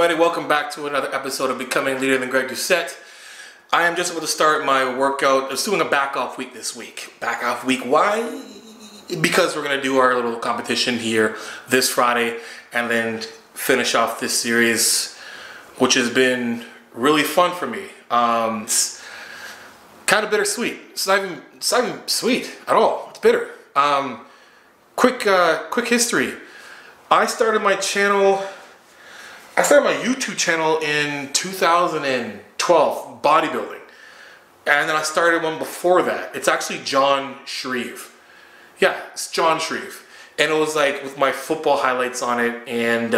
everybody? Welcome back to another episode of Becoming Leader Than Greg Doucette. I am just about to start my workout. I was doing a back off week this week. Back off week, why? Because we're going to do our little competition here this Friday and then finish off this series, which has been really fun for me. It's kind of bittersweet. It's not even sweet at all. It's bitter. Quick history. I started my YouTube channel in 2012, bodybuilding. And then I started one before that. It's actually SHREVE. Yeah, it's SHREVE. And it was like with my football highlights on it and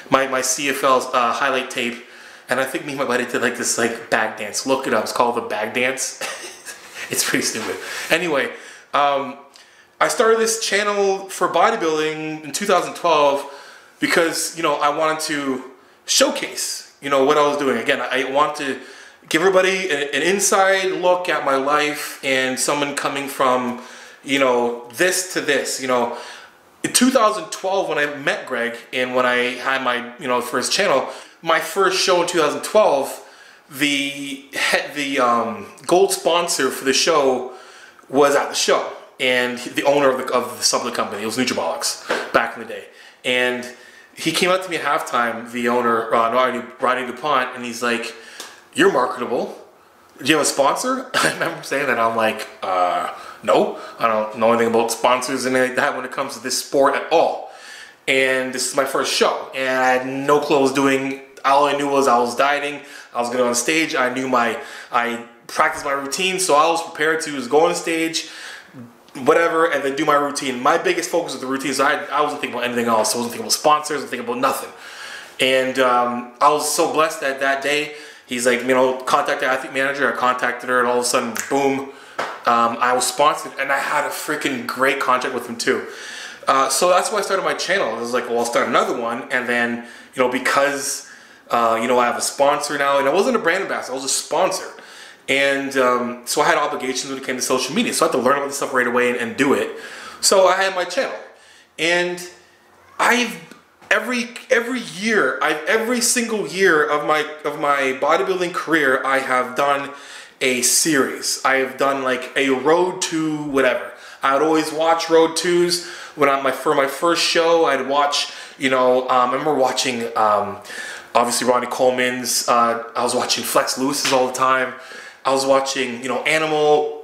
my CFL highlight tape. And I think me and my buddy did like this like bag dance. Look it up, it's called the bag dance. It's pretty stupid. Anyway, I started this channel for bodybuilding in 2012 because, you know, I wanted to showcase, you know, what I was doing. Again, I want to give everybody an inside look at my life and someone coming from, you know, this to this. You know, in 2012 when I met Greg and when I had my, you know, first channel, my first show in 2012, the gold sponsor for the show was at the show. And the owner of the supplement company, it was Nutribolics back in the day. And he came up to me at halftime, the owner, Rodney DuPont, and he's like, "You're marketable. Do you have a sponsor?" I remember saying that. I'm like, no, I don't know anything about sponsors and anything like that when it comes to this sport at all. And this is my first show. And I had no clue what I was doing. All I knew was I was dieting. I was going to go on stage. I practiced my routine, so I was prepared to just go on stage, whatever, and then do my routine. My biggest focus was the routine, so I wasn't thinking about anything else. I wasn't thinking about sponsors, I wasn't thinking about nothing. And I was so blessed that that day, he's like, you know, contact the athlete manager. I contacted her, and all of a sudden, boom, I was sponsored, and I had a freaking great contract with him too. So that's why I started my channel. I was like, well, I'll start another one, and then, you know, because, you know, I have a sponsor now, and I wasn't a brand ambassador, I was a sponsor. And so I had obligations when it came to social media, so I had to learn about this stuff right away and do it. So I had my channel, and every single year of my bodybuilding career, I have done a series. I have done like a road to whatever. I would always watch road twos when for my first show. I'd watch, you know, I remember watching obviously Ronnie Coleman's. I was watching Flex Lewis's all the time. I was watching, you know, Animal,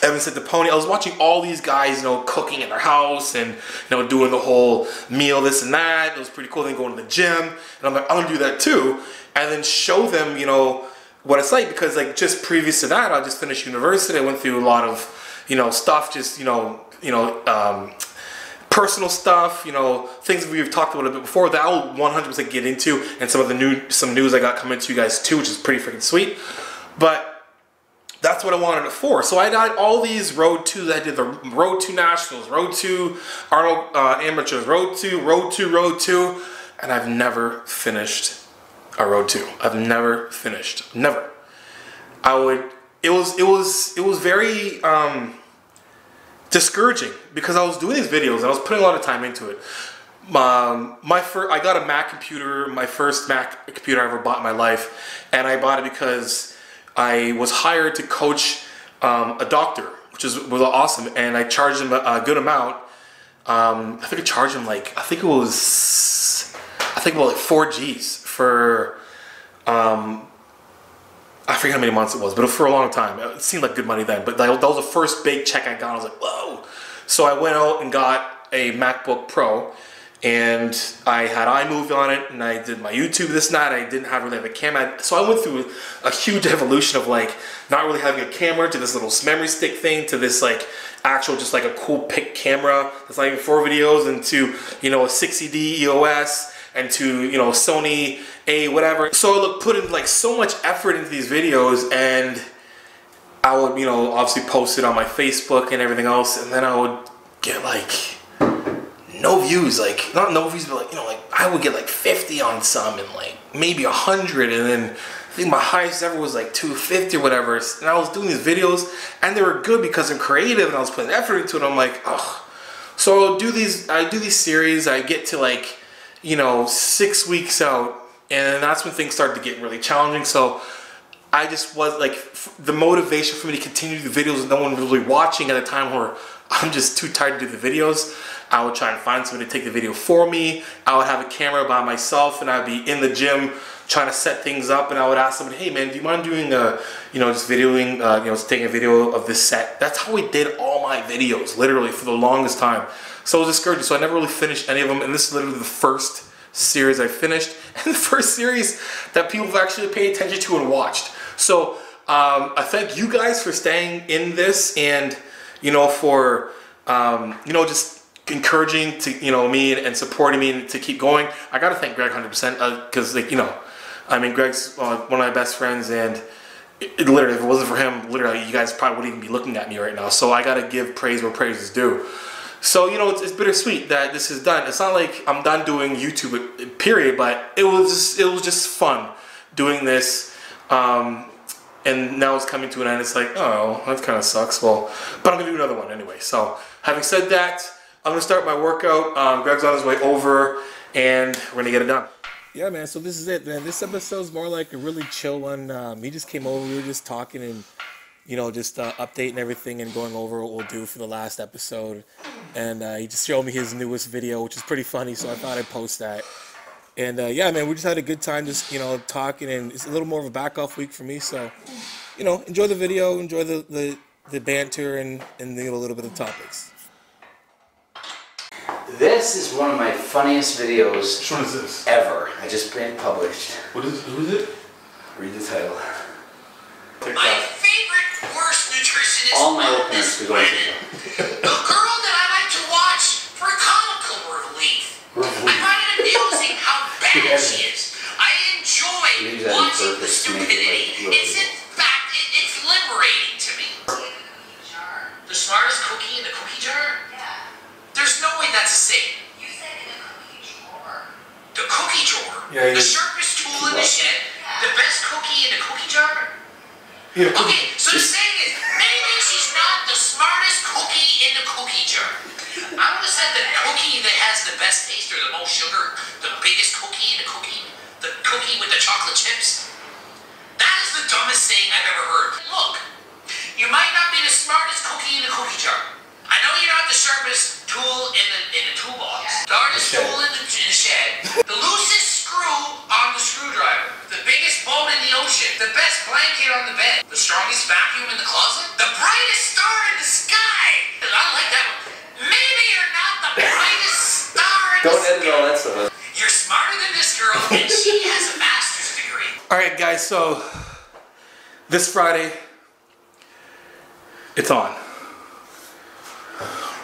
Evan Said the Pony. I was watching all these guys, you know, cooking in their house and, you know, doing the whole meal, this and that. It was pretty cool. Then going to the gym. And I'm like, I'm going to do that too. And then show them, you know, what it's like. Because, like, just previous to that, I just finished university. I went through a lot of, you know, stuff, just, you know, personal stuff, you know, things we've talked about a bit before that I'll 100% get into. And some of the some news I got coming to you guys too, which is pretty freaking sweet. But that's what I wanted it for. So I did all these road twos. I did the road to nationals, road to Arnold amateurs, road to, and I've never finished a road to. I've never finished, never. It was very discouraging because I was doing these videos and I was putting a lot of time into it. I got a Mac computer, my first Mac computer I ever bought in my life, and I bought it because I was hired to coach a doctor, which was awesome, and I charged him a good amount. I think I charged him like, I think it was like 4 G's for, I forget how many months it was, but for a long time. It seemed like good money then, but that was the first big check I got. I was like, whoa. So I went out and got a MacBook Pro, and I had iMovie on it, and I did my YouTube, this and that. I didn't really have a camera. So I went through a huge evolution of like not really having a camera to this little memory stick thing to this like actual just like a cool pick camera that's not even for videos, and to, you know, a 60D EOS, and to, you know, Sony A whatever. So I put in like so much effort into these videos, and I would, you know, obviously post it on my Facebook and everything else, and then I would get like no views, like not no views, but like, you know, like I would get like 50 on some and like maybe 100, and then I think my highest ever was like 250 or whatever. And I was doing these videos and they were good because I'm creative and I was putting effort into it. I'm like, oh. So I do these series. I get to like, you know, 6 weeks out and that's when things started to get really challenging. So I just was like, the motivation for me to continue the videos with no one really watching at a time where I'm just too tired to do the videos. I would try and find somebody to take the video for me. I would have a camera by myself, and I'd be in the gym trying to set things up, and I would ask somebody, hey man, do you mind doing a, just videoing, just taking a video of this set? That's how we did all my videos, literally, for the longest time. So I was discouraged, so I never really finished any of them, and this is literally the first series I finished, and the first series that people have actually paid attention to and watched. So I thank you guys for staying in this, and for just encouraging to me and supporting me to keep going. I gotta thank Greg 100% because Greg's one of my best friends, and literally, if it wasn't for him, literally you guys probably wouldn't even be looking at me right now. So I gotta give praise where praise is due. So it's bittersweet that this is done. It's not like I'm done doing YouTube, period, but it was just fun doing this. And now it's coming to an end. It's like, oh, that kind of sucks. Well, but I'm gonna do another one anyway. So having said that, I'm gonna start my workout. Greg's on his way over, and we're gonna get it done. Yeah, man. So this is it, man. This episode's more like a really chill one. He just came over. We were just talking and just updating everything and going over what we'll do for the last episode. And he just showed me his newest video, which is pretty funny. So I thought I'd post that. And yeah, man, we just had a good time just talking, and it's a little more of a back off week for me. So enjoy the video, enjoy the banter, and a little bit of topics. This is one of my funniest videos. Which one is this? Ever. I just been published. Who is it? Read the title. My favorite worst nutritionist all my on openers this to go into planet. The girl that I like to watch for comical relief. I find it amusing how bad she is. I enjoy watching the stupidity. It's in fact, it's liberating to me. The smartest cookie in the cookie jar? Yeah. There's no way that's a saying. You said in the cookie drawer. The cookie drawer? Yeah, the sharpest tool in the shed? Yeah. The best cookie in the cookie jar? Yeah. Okay, so the saying is, maybe she's not the smartest cookie in the cookie jar. I would have said the cookie that has the best taste or the most sugar, the biggest cookie in the cookie with the chocolate chips. That is the dumbest saying I've ever heard. Look, you might not be the smartest cookie in the cookie jar. I know you're not the sharpest tool in the toolbox, the hardest tool in the shed, the loosest screw on the screwdriver, the biggest boat in the ocean, the best blanket on the bed, the strongest vacuum in the closet, the brightest star in the sky. I like that one. Maybe you're not the brightest star in the sky. Don't edit all that stuff. You're smarter than this girl, and she has a master's degree. All right, guys. So this Friday, it's on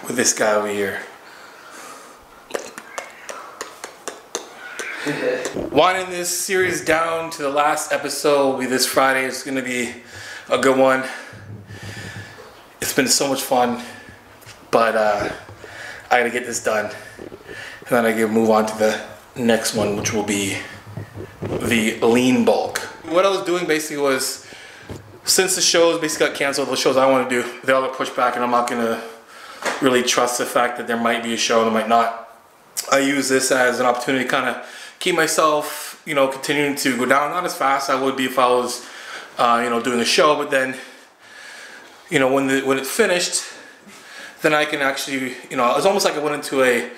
with this guy over here. Winding this series down to the last episode will be this Friday. It's going to be a good one. It's been so much fun, but I got to get this done, and then I can move on to the next one, which will be the lean bulk. What I was doing basically was, since the shows basically got canceled, the shows I want to do, they all got pushed back, and I'm not going to really trust the fact that there might be a show and there might not. I use this as an opportunity to kind of keep myself, continuing to go down, not as fast as I would be if I was, doing a show, but then, when it's finished, then I can actually, it's almost like I went into a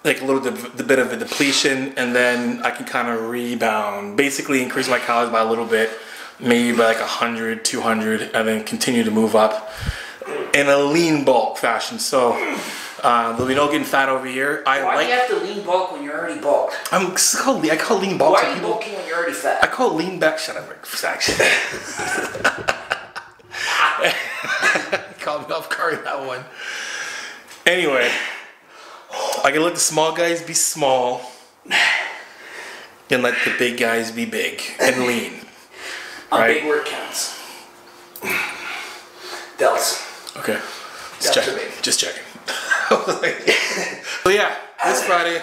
little bit of a depletion, and then I can kind of rebound, basically increase my calories by a little bit, maybe by like 100, 200, and then continue to move up in a lean bulk fashion. So there'll be no getting fat over here. Why do you have to lean bulk when you're already bulked? I call lean bulk. Why are you bulking when you're already fat? I call it lean back. Shut up, Rick. Actually. Caught me off guard with that one. Anyway, I can let the small guys be small and let the big guys be big and lean. A big word counts. Dells. Okay. Just checking. So yeah, this Friday,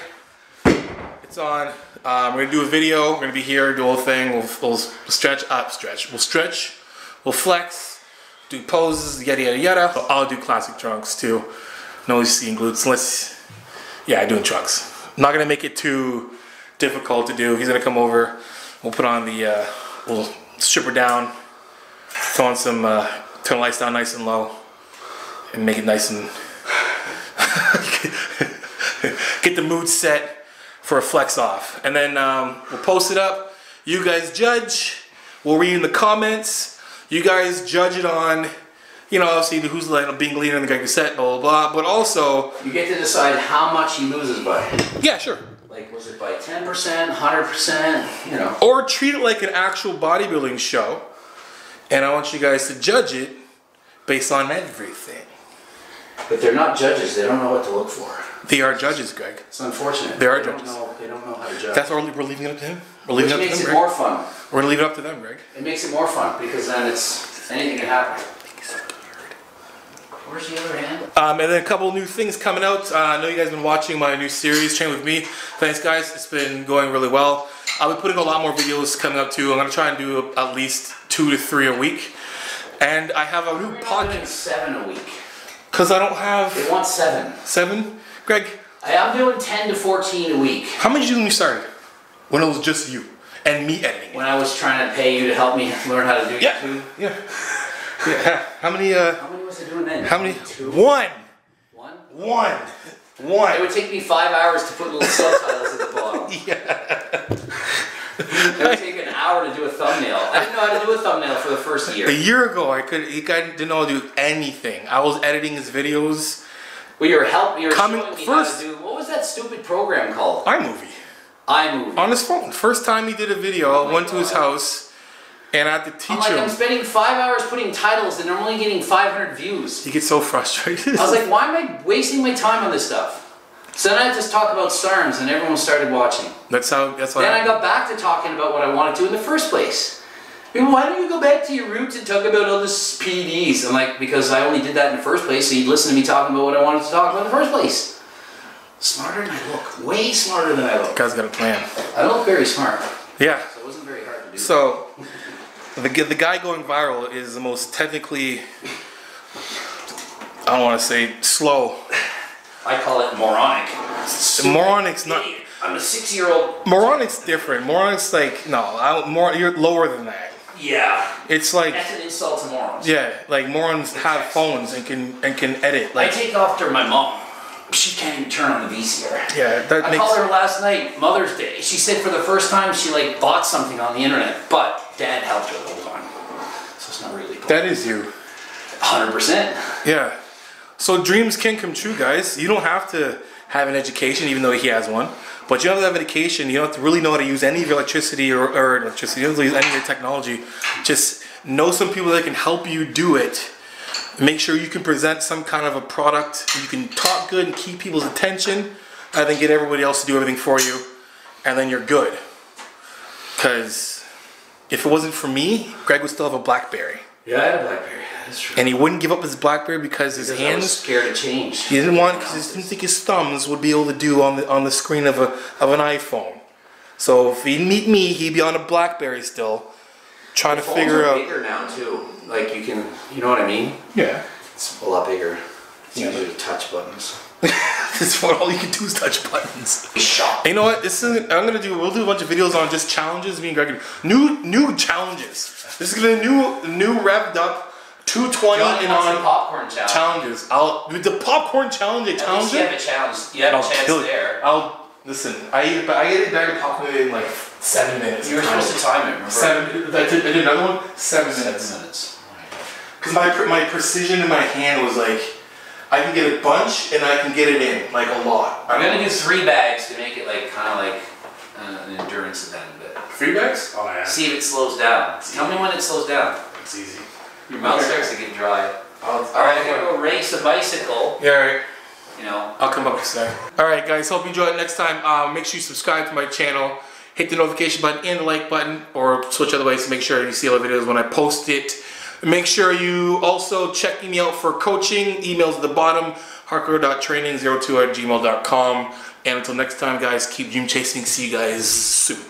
it's on. We're gonna do a video. We're gonna be here, do a whole thing. We'll stretch. We'll flex, do poses, yada yada yada. So I'll do classic trunks too. No seeing glutes. I doing trunks. I'm not gonna make it too difficult to do. He's gonna come over. We'll put on the, we'll strip her down, throw on some, turn the lights down nice and low, and make it nice and get the mood set for a flex off. And then we'll post it up. You guys judge. We'll read in the comments. You guys judge it on, you know, obviously who's being leaner in the guy set, blah, blah, blah. But also, you get to decide how much he loses by. Yeah, sure. Like, was it by 10%, 100%, you know? Or treat it like an actual bodybuilding show. And I want you guys to judge it based on everything. But they're not judges. They don't know what to look for. They are judges, Greg. It's unfortunate. They are judges. They don't know how to judge. That's why we're leaving it up to him. We're leaving Which it up to makes them, it Greg. more fun. We're gonna leave it up to them, Greg. It makes it more fun because then anything can happen. Where's the other hand? And then a couple of new things coming out. I know you guys have been watching my new series, Train With Me. Thanks, guys. It's been going really well. I'll be putting a lot more videos coming up too. I'm gonna try and do at least 2 to 3 a week. And I have a new podcast. 7 a week. Cause I don't have. They want 7. 7, Greg. I'm doing 10 to 14 a week. How many did you do when you started? When it was just you and me editing. When I was trying to pay you to help me learn how to do YouTube. Yeah. Yeah. How many was I doing then? How many? 2? 1. 1? 1. It would take me 5 hours to put little subtitles at the bottom. Yeah. It would take an hour to do a thumbnail. I didn't know how to do a thumbnail for the first year. A year ago, I didn't know how to do anything. I was editing his videos. Well, you were showing me first, how to do. What was that stupid program called? iMovie. iMovie. On his phone. First time he did a video, I went to his house, and I had to teach him. I'm spending 5 hours putting titles, and I'm only getting 500 views. He gets so frustrated. I was like, why am I wasting my time on this stuff? So then I just talked about SARMs, and everyone started watching. That's why. Then I got back to talking about what I wanted to in the first place. I mean, why don't you go back to your roots and talk about all this PEDs? I'm like, because I only did that in the first place, so you'd listen to me talking about what I wanted to talk about in the first place. Smarter than I look. Way smarter than I look. Guy's got a plan. I look very smart. Yeah. So it wasn't very hard to do. So, the guy going viral is the most technically, I don't want to say slow. I call it moronic. Moronic's not. I'm a 6-year-old. Moronic's different. Moronic's like, no, you're lower than that. Yeah. It's like. That's an insult to morons. Yeah, like morons have phones and can edit. Like, I take after my mom. She can't even turn on the VCR. Yeah, that I makes. called her last night, Mother's Day. She said for the first time she like bought something on the internet, but Dad helped her the whole time. So it's not really cool. That is you. 100%. Yeah. So dreams can come true, guys. You don't have to have an education, even though he has one. But you don't have to have education. You don't have to really know how to use any of your electricity or electricity. You don't have to use any of your technology. Just know some people that can help you do it. Make sure you can present some kind of a product. You can talk good and keep people's attention. And then get everybody else to do everything for you. And then you're good. Because if it wasn't for me, Greg would still have a BlackBerry. Yeah, I had a BlackBerry. That's true. And he wouldn't give up his BlackBerry because his hands. I was scared to change. He didn't want, because he didn't think his thumbs would be able to do on the screen of an iPhone. So if he'd meet me, he'd be on a BlackBerry still, trying to figure out. Phones are bigger now too. Like you can, you know what I mean? Yeah. It's a lot bigger. It's easier to touch buttons. This one, all you can do is touch buttons. Shot. You know what? We'll do a bunch of videos on just challenges. Me and Greg, new challenges. This is gonna be a new revved up. 220 and on popcorn challenges. With the popcorn challenge, At least you have a challenge. You have a chance there. Listen. I ate a bag of popcorn in like 7 minutes. You were supposed to time it. Remember? 7. I did another one. 7 minutes. 7 minutes. Because my precision in my hand was like, I can get a bunch and I can get it in like a lot. I'm gonna do 3 bags to make it like kind of like an endurance event a bit. 3 bags? Oh yeah. See if it slows down. Tell me when it slows down. It's easy. Your mouth starts to get dry. Alright, I'm gonna go race a bicycle. Yeah, alright. You know. I'll come up with that. Alright guys, hope you enjoy it next time. Make sure you subscribe to my channel. Hit the notification button and the like button, or switch other ways to make sure you see all the videos when I post it. Make sure you also check me out for coaching. Emails at the bottom. hardcore.training02@gmail.com. And until next time guys, keep dream chasing. See you guys soon.